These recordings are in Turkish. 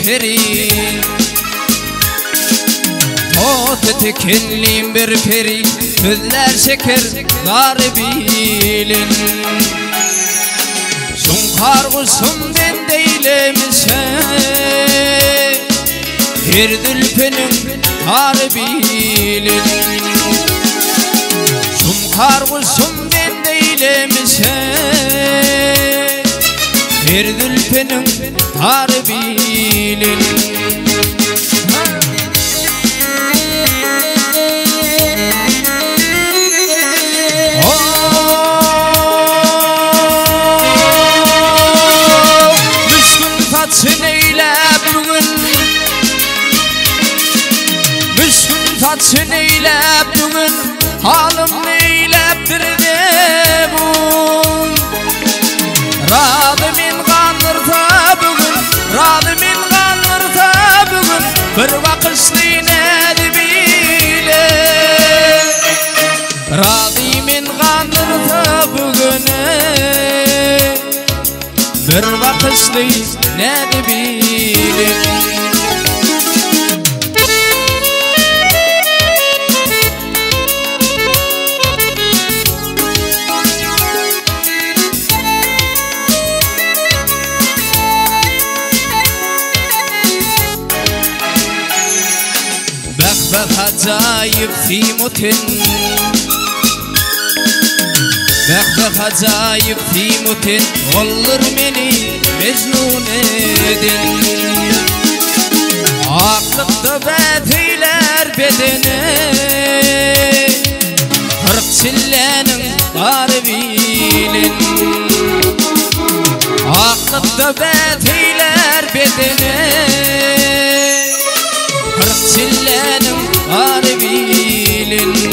peri O tekellim bir peri Sözler şeker garibinin Şunkar kuşum ben değilemişe Bir dülpenin harbinin Şunkar kuşum ben değilemişe Bir dülpenin harbinin Taçın eylep bugün Müşkün taçın eylep bugün Halım neyleptir de bugün Radımin kanırta bugün Radımin kanırta bugün Bir bakışlı nedi bile Radımin kanırta bugün Bir bakışlı nedi bile Bak acayip Timot'in Bak acayip Timot'in Olur beni mecnun edin Aklıkta beteyler bedeni Kırk çillenin garibinin Aklıkta beteyler bedeni Kırk çillenin garibinin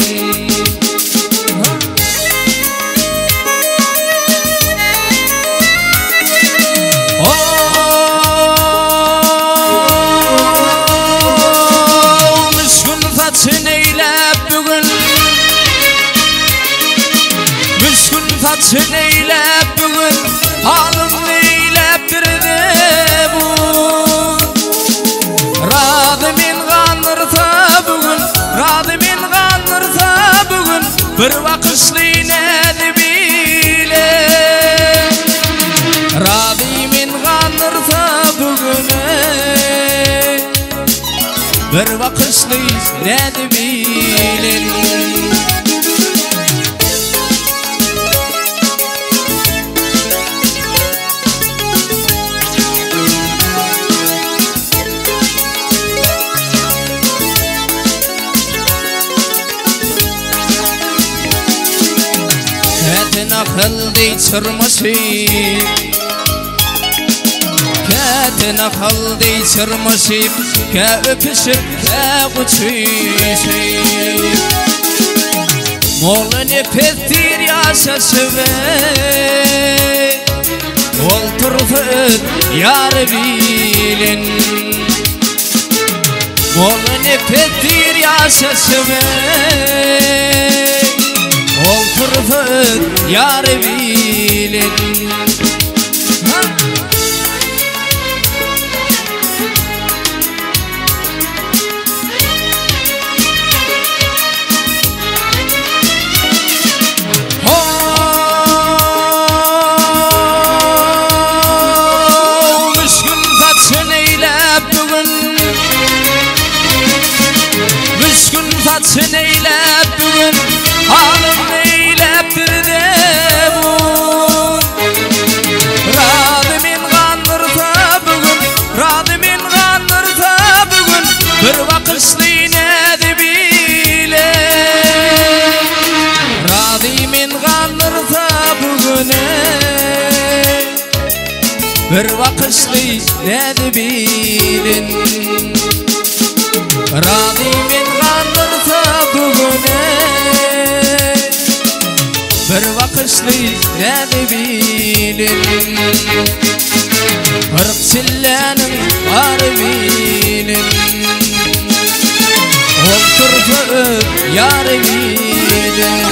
Taçın eylep bugün Halım neyleptir de bugün Radımin kanırta bugün Radımin kanırta bugün Bir bakışlı nedi bile Radımin kanırta bugün Bir bakışlı nedi bile Akıldı çırmışıp Kadın akıldı çırmışıp Ke öpüşüp ke uçuşup Molun epettir yaşasıp Olturfun yar bilin Molun epettir yaşasıp Olturfun yar bilin Müşkün taçın eylep bugün Müşkün taçın eylep bugün Halım neyleptir de bugün Radımin kanırta bugün Radımin kanırta bugün Bir bakışlı nedi bile Radımin kanırta bugün Bir bakışlı nedi bilin Radımin kanırta bugün Bir bakışlı nedi bilin Kırk çillenin harbinin Olturfun yar bilin